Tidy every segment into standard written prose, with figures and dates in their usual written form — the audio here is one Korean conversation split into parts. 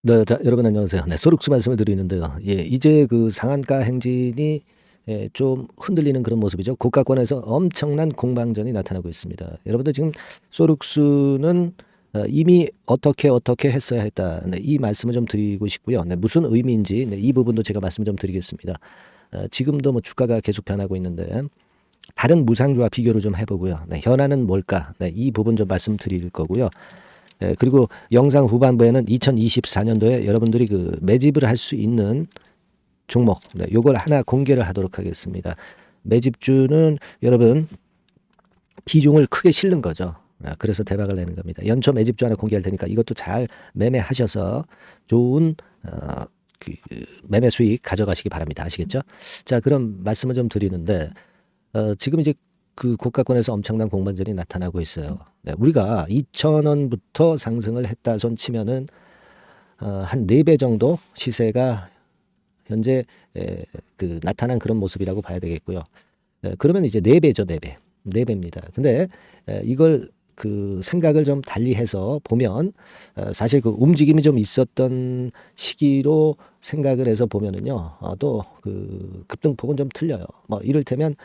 네. 자 여러분 안녕하세요. 네. 소록수 말씀을 드리는데요. 예 이제 그 상한가 행진이 좀 흔들리는 그런 모습이죠. 국가권에서 엄청난 공방전이 나타나고 있습니다. 여러분들 지금 소록수는 이미 어떻게 했어야 했다. 네 이 말씀을 좀 드리고 싶고요. 네 무슨 의미인지 이 부분도 제가 말씀을 좀 드리겠습니다. 지금도 뭐 주가가 계속 변하고 있는데 다른 무상주와 비교를 좀 해 보고요. 네 현안은 뭘까? 네 이 부분 좀 말씀드릴 거고요. 그리고 영상 후반부에는 2024년도에 여러분들이 그 매집을 할 수 있는 종목, 요걸 하나 공개를 하도록 하겠습니다. 매집주는 여러분 비중을 크게 실는 거죠. 그래서 대박을 내는 겁니다. 연초 매집주 하나 공개할 테니까 이것도 잘 매매하셔서 좋은 그 매매 수익 가져가시기 바랍니다. 아시겠죠? 자, 그럼 말씀을 좀 드리는데 지금 이제 그 고가권에서 엄청난 공방전이 나타나고 있어요. 네, 우리가 2,000원부터 상승을 했다 손 치면은 한 4배 정도 시세가 현재 그 나타난 그런 모습이라고 봐야 되겠고요. 그러면 이제 4배죠, 4배. 4배입니다. 근데 이걸 그 생각을 좀 달리해서 보면 사실 그 움직임이 좀 있었던 시기로 생각을 해서 보면은요. 또 그 급등폭은 좀 틀려요. 뭐 이를테면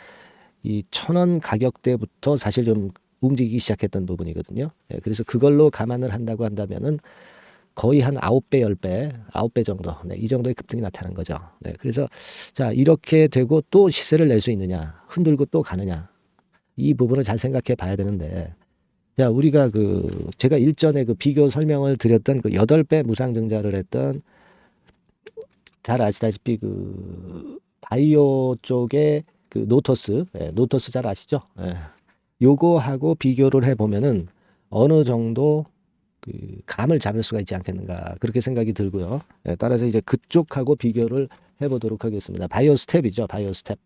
이 1,000원 가격대부터 사실 좀 움직이기 시작했던 부분이거든요. 그래서 그걸로 감안을 한다고 한다면은 거의 한 9배, 10배, 9배 정도, 이 정도의 급등이 나타난 거죠. 그래서 자, 이렇게 되고 또 시세를 낼 수 있느냐, 흔들고 또 가느냐, 이 부분을 잘 생각해 봐야 되는데, 자, 우리가 그 제가 일전에 그 비교 설명을 드렸던 그 8배 무상증자를 했던 잘 아시다시피 그 바이오 쪽에 그 노토스, 노토스 잘 아시죠? 요거하고 비교를 해보면은 어느 정도 그 감을 잡을 수가 있지 않겠는가 그렇게 생각이 들고요. 따라서 이제 그쪽하고 비교를 해보도록 하겠습니다. 바이오 스텝이죠, 바이오 스텝.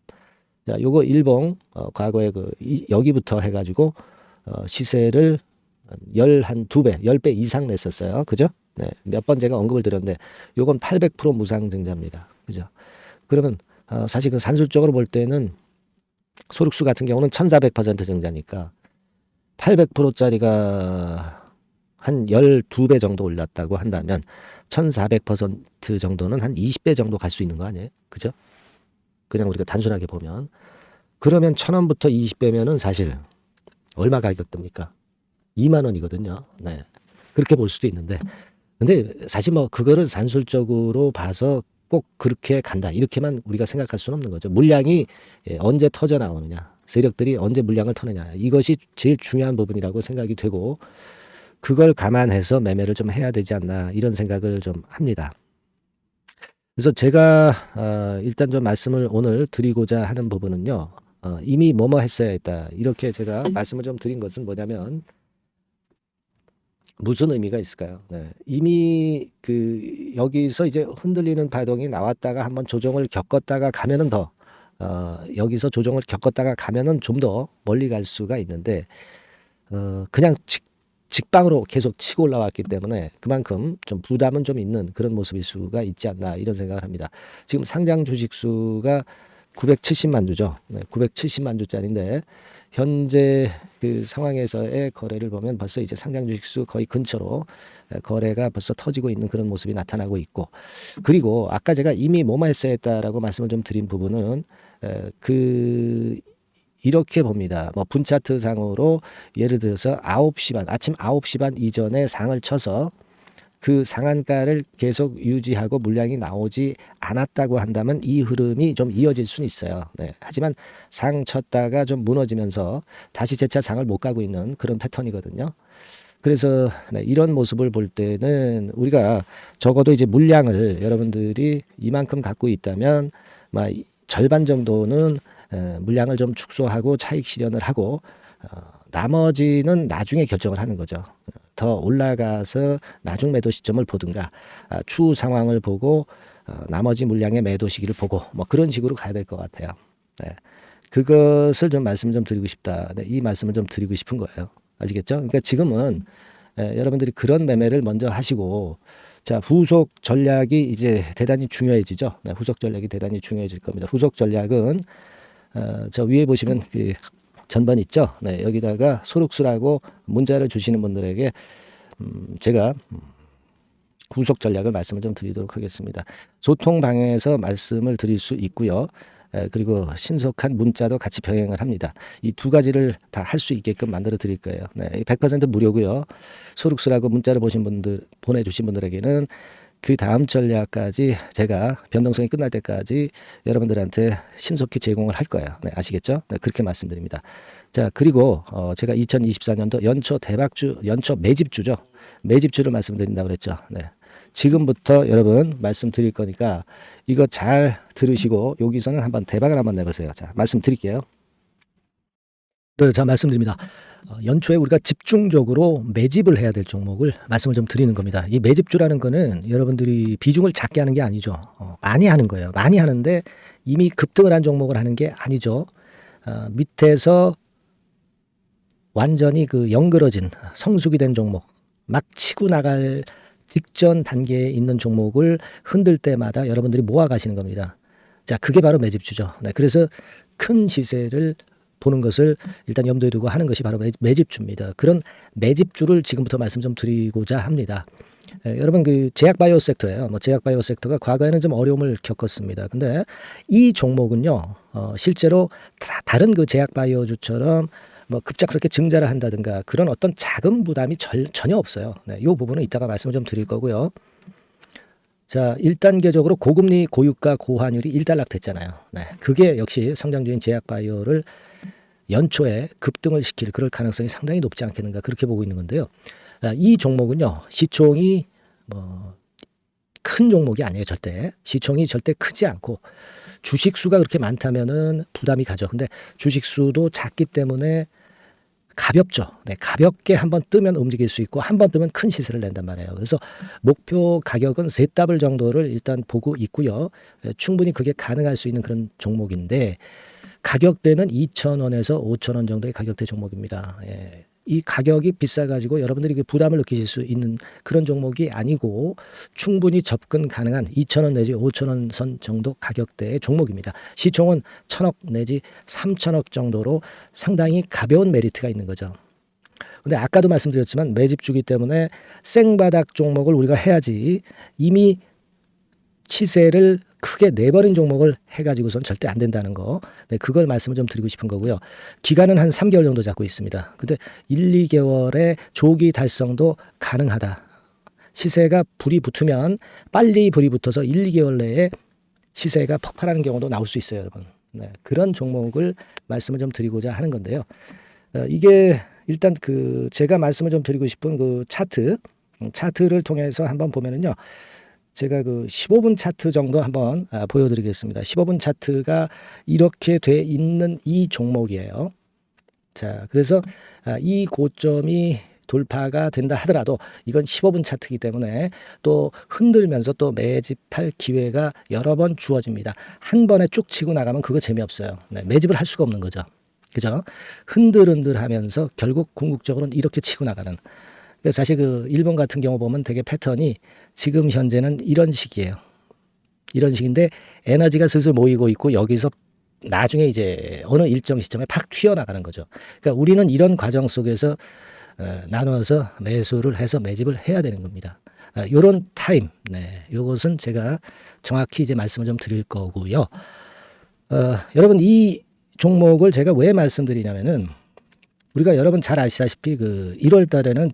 자, 요거 일봉 과거에 그 여기부터 해가지고 시세를 한 2배, 10배 이상 냈었어요. 그죠? 네, 몇 번 제가 언급을 드렸는데 요건 800% 무상증자입니다. 그죠? 그러면 사실 그 산술적으로 볼 때는 소득수 같은 경우는 1400% 증자니까 800%짜리가 한 12배 정도 올랐다고 한다면 1400% 정도는 한 20배 정도 갈 수 있는 거 아니에요? 그죠? 그냥 우리가 단순하게 보면. 그러면 1,000원부터 20배면은 사실 얼마 가격됩니까? 2만 원이거든요. 네. 그렇게 볼 수도 있는데. 근데 사실 뭐 그거를 산술적으로 봐서 꼭 그렇게 간다. 이렇게만 우리가 생각할 수는 없는 거죠. 물량이 언제 터져 나오느냐. 세력들이 언제 물량을 터느냐. 이것이 제일 중요한 부분이라고 생각이 되고 그걸 감안해서 매매를 좀 해야 되지 않나 이런 생각을 좀 합니다. 그래서 제가 일단 좀 말씀을 오늘 드리고자 하는 부분은요. 이미 뭐뭐 했어야 했다. 이렇게 제가 말씀을 좀 드린 것은 뭐냐면 무슨 의미가 있을까요? 네. 이미 그 여기서 이제 흔들리는 파동이 나왔다가 한번 조정을 겪었다가 가면은 더 여기서 조정을 겪었다가 가면은 좀 더 멀리 갈 수가 있는데 그냥 직방으로 계속 치고 올라왔기 때문에 그만큼 좀 부담은 좀 있는 그런 모습일 수가 있지 않나 이런 생각을 합니다. 지금 상장 주식 수가 970만 주죠. 네, 970만 주짜리인데 현재 그 상황에서의 거래를 보면 벌써 이제 상장 주식 수 거의 근처로 거래가 벌써 터지고 있는 그런 모습이 나타나고 있고 그리고 아까 제가 이미 뭐뭐 했어야 했다라고 말씀을 좀 드린 부분은 그 이렇게 봅니다. 뭐 분차트 상으로 예를 들어서 9시 반, 아침 9시 반 이전에 상을 쳐서 그 상한가를 계속 유지하고 물량이 나오지 않았다고 한다면 이 흐름이 좀 이어질 수는 있어요. 네. 하지만 상 쳤다가 좀 무너지면서 다시 재차 상을 못 가고 있는 그런 패턴이거든요. 그래서 이런 모습을 볼 때는 우리가 적어도 이제 물량을 여러분들이 이만큼 갖고 있다면 절반 정도는 물량을 좀 축소하고 차익 실현을 하고 나머지는 나중에 결정을 하는 거죠. 더 올라가서 나중 매도 시점을 보든가 추후 상황을 보고 나머지 물량의 매도 시기를 보고 뭐 그런 식으로 가야 될 것 같아요. 네. 그것을 좀 말씀 좀 드리고 싶다. 네, 이 말씀을 좀 드리고 싶은 거예요. 아시겠죠? 그러니까 지금은 여러분들이 그런 매매를 먼저 하시고 자, 후속 전략이 이제 대단히 중요해지죠. 네, 후속 전략이 대단히 중요해질 겁니다. 후속 전략은 저 위에 보시면 그 전번 있죠. 네, 여기다가 소록수라고 문자를 주시는 분들에게 제가 구속 전략을 말씀을 좀 드리도록 하겠습니다. 소통 방향에서 말씀을 드릴 수 있고요. 그리고 신속한 문자도 같이 병행을 합니다. 이 두 가지를 다 할 수 있게끔 만들어 드릴 거예요. 네, 100% 무료고요. 소룩스라고 문자를 보내주신 분들에게는 그 다음 전략까지 제가 변동성이 끝날 때까지 여러분들한테 신속히 제공을 할 거예요. 네, 아시겠죠? 네, 그렇게 말씀드립니다. 자, 그리고 제가 2024년도 연초 대박주, 연초 매집주죠. 매집주를 말씀드린다고 그랬죠. 네. 지금부터 여러분 말씀드릴 거니까 이거 잘 들으시고 여기서는 한번 대박을 한번 내보세요. 자, 말씀드릴게요. 네, 자, 말씀드립니다. 연초에 우리가 집중적으로 매집을 해야 될 종목을 말씀을 좀 드리는 겁니다. 이 매집주라는 거는 여러분들이 비중을 작게 하는 게 아니죠. 많이 하는 거예요. 많이 하는데 이미 급등을 한 종목을 하는 게 아니죠. 밑에서 완전히 그 영그러진 성숙이 된 종목, 막 치고 나갈 직전 단계에 있는 종목을 흔들 때마다 여러분들이 모아 가시는 겁니다. 자, 그게 바로 매집주죠. 네, 그래서 큰 시세를 보는 것을 일단 염두에 두고 하는 것이 바로 매집주입니다. 그런 매집주를 지금부터 말씀 좀 드리고자 합니다. 여러분 그 제약바이오 섹터예요. 제약바이오 섹터가 과거에는 좀 어려움을 겪었습니다. 근데 이 종목은요, 실제로 다른 그 제약바이오주처럼 급작스럽게 증자를 한다든가 그런 어떤 자금 부담이 전혀 없어요. 네, 이 부분은 이따가 말씀을 좀 드릴 거고요. 자, 1단계적으로 고금리, 고유가, 고환율이 일단락됐잖아요. 네, 그게 역시 성장주인 제약바이오를 연초에 급등을 시킬 그럴 가능성이 상당히 높지 않겠는가 그렇게 보고 있는 건데요. 이 종목은요, 시총이 큰 종목이 아니에요. 절대 시총이 절대 크지 않고 주식 수가 그렇게 많다면은 부담이 가죠. 근데 주식 수도 작기 때문에 가볍죠. 네, 가볍게 한번 뜨면 움직일 수 있고 한번 뜨면 큰 시세를 낸단 말이에요. 그래서 목표 가격은 세 더블 정도를 일단 보고 있고요. 충분히 그게 가능할 수 있는 그런 종목인데 가격대는 2,000원에서 5,000원 정도의 가격대 종목입니다. 예. 이 가격이 비싸가지고 여러분들이 부담을 느끼실 수 있는 그런 종목이 아니고 충분히 접근 가능한 2,000원 내지 5,000원 선 정도 가격대의 종목입니다. 시총은 1,000억 내지 3,000억 정도로 상당히 가벼운 메리트가 있는 거죠. 근데 아까도 말씀드렸지만 매집주기 때문에 생바닥 종목을 우리가 해야지 이미 시세를 크게 내버린 종목을 해가지고선 절대 안 된다는 거. 네, 그걸 말씀을 좀 드리고 싶은 거고요. 기간은 한 3개월 정도 잡고 있습니다. 근데 1, 2개월의 조기 달성도 가능하다. 시세가 불이 붙으면 빨리 불이 붙어서 1, 2개월 내에 시세가 폭발하는 경우도 나올 수 있어요, 여러분. 네, 그런 종목을 말씀을 좀 드리고자 하는 건데요. 이게 일단 그 제가 말씀을 좀 드리고 싶은 그 차트를 통해서 한번 보면은요. 제가 그 15분 차트 정도 한번 보여드리겠습니다. 15분 차트가 이렇게 돼 있는 이 종목이에요. 자, 그래서 이 고점이 돌파가 된다 하더라도 이건 15분 차트이기 때문에 또 흔들면서 또 매집할 기회가 여러 번 주어집니다. 한 번에 쭉 치고 나가면 그거 재미없어요. 네, 매집을 할 수가 없는 거죠. 그죠? 흔들흔들하면서 결국 궁극적으로는 이렇게 치고 나가는. 사실 그 일본 같은 경우 보면 되게 패턴이 지금 현재는 이런 식이에요. 이런 식인데 에너지가 슬슬 모이고 있고 여기서 나중에 이제 어느 일정 시점에 팍 튀어나가는 거죠. 그러니까 우리는 이런 과정 속에서 나눠서 매수를 해서 매집을 해야 되는 겁니다. 요런 타임, 네, 요것은 제가 정확히 이제 말씀을 좀 드릴 거고요. 여러분 이 종목을 제가 왜 말씀드리냐면은 우리가 여러분 잘 아시다시피 그 1월 달에는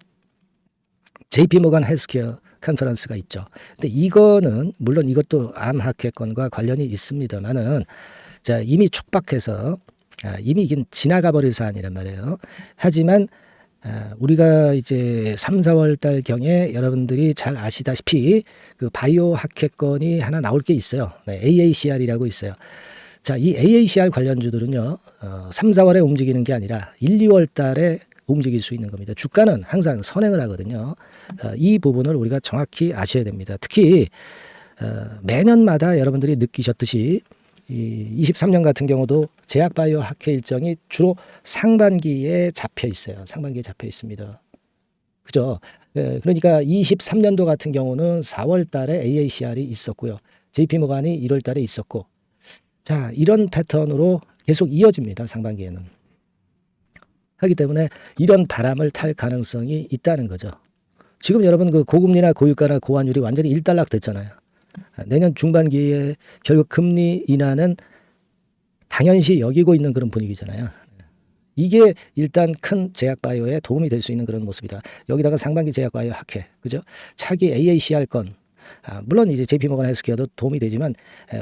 JP 모건 헬스케어 컨퍼런스가 있죠. 근데 이거는 물론 이것도 암 학회권과 관련이 있습니다만은 자, 이미 촉박해서 이미 이긴 지나가 버릴 사안이란 말이에요. 하지만 우리가 이제 3, 4월 달 경에 여러분들이 잘 아시다시피 그 바이오 학회권이 하나 나올 게 있어요. 네, AACR이라고 있어요. 자, 이 AACR 관련주들은요. 3, 4월에 움직이는 게 아니라 1, 2월 달에 움직일 수 있는 겁니다. 주가는 항상 선행을 하거든요. 이 부분을 우리가 정확히 아셔야 됩니다. 특히 매년마다 여러분들이 느끼셨듯이 이 23년 같은 경우도 제약바이오 학회 일정이 주로 상반기에 잡혀 있어요. 상반기에 잡혀 있습니다. 그죠? 그러니까 23년도 같은 경우는 4월 달에 AACR이 있었고요. JP모간이 1월 달에 있었고 자, 이런 패턴으로 계속 이어집니다. 상반기에는. 하기 때문에 이런 바람을 탈 가능성이 있다는 거죠. 지금 여러분 그 고금리나 고유가나 고환율이 완전히 일단락 됐잖아요. 내년 중반기에 결국 금리 인하는 당연시 여기고 있는 그런 분위기잖아요. 이게 일단 큰 제약바이오에 도움이 될 수 있는 그런 모습이다. 여기다가 상반기 제약바이오 학회, 그죠? 차기 AACR 건, 물론 이제 JP모건 헬스케어도 도움이 되지만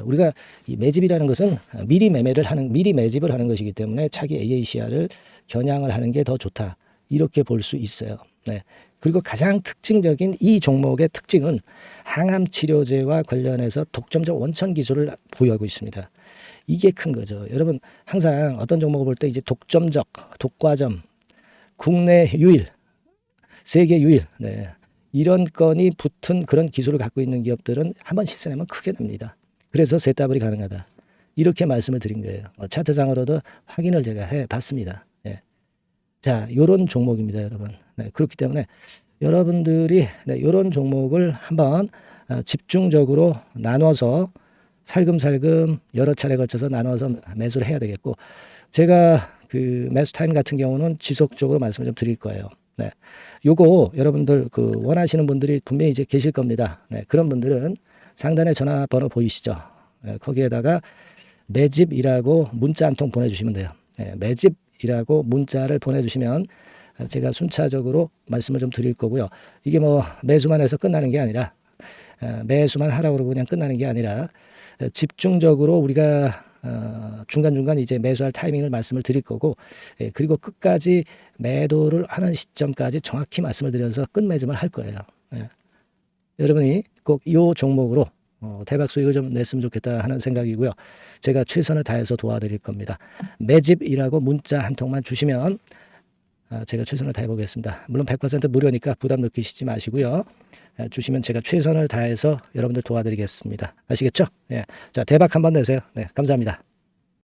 우리가 이 매집이라는 것은 미리 매집을 하는 것이기 때문에 차기 AACR을 겨냥을 하는 게 더 좋다. 이렇게 볼 수 있어요. 네. 그리고 가장 특징적인 이 종목의 특징은 항암 치료제와 관련해서 독점적 원천 기술을 보유하고 있습니다. 이게 큰 거죠. 여러분 항상 어떤 종목을 볼 때 이제 독점적, 독과점, 국내 유일, 세계 유일, 네. 이런 건이 붙은 그런 기술을 갖고 있는 기업들은 한번 실수하면 크게 됩니다. 그래서 셋더블이 가능하다. 이렇게 말씀을 드린 거예요. 차트상으로도 확인을 제가 해봤습니다. 네. 자, 요런 종목입니다, 여러분. 네, 그렇기 때문에 여러분들이 이런 종목을 한번 집중적으로 나눠서 살금살금 여러 차례 거쳐서 나눠서 매수를 해야 되겠고, 제가 그 매수 타임 같은 경우는 지속적으로 말씀을 좀 드릴 거예요. 네. 요거 여러분들 그 원하시는 분들이 분명히 이제 계실 겁니다. 네. 그런 분들은 상단에 전화번호 보이시죠? 네. 거기에다가 매집이라고 문자 한 통 보내주시면 돼요. 네. 매집이라고 문자를 보내주시면 제가 순차적으로 말씀을 좀 드릴 거고요. 이게 뭐 매수만 해서 끝나는 게 아니라, 매수만 하라고 그러고 그냥 끝나는 게 아니라 집중적으로 우리가 중간중간 이제 매수할 타이밍을 말씀을 드릴 거고, 그리고 끝까지 매도를 하는 시점까지 정확히 말씀을 드려서 끝매짐을 할 거예요. 여러분이 꼭 이 종목으로 대박 수익을 좀 냈으면 좋겠다 하는 생각이고요. 제가 최선을 다해서 도와드릴 겁니다. 매집이라고 문자 한 통만 주시면 제가 최선을 다해 보겠습니다. 물론 100% 무료니까 부담 느끼시지 마시고요. 주시면 제가 최선을 다해서 여러분들 도와드리겠습니다. 아시겠죠? 예. 자, 대박 한번 내세요. 네, 감사합니다.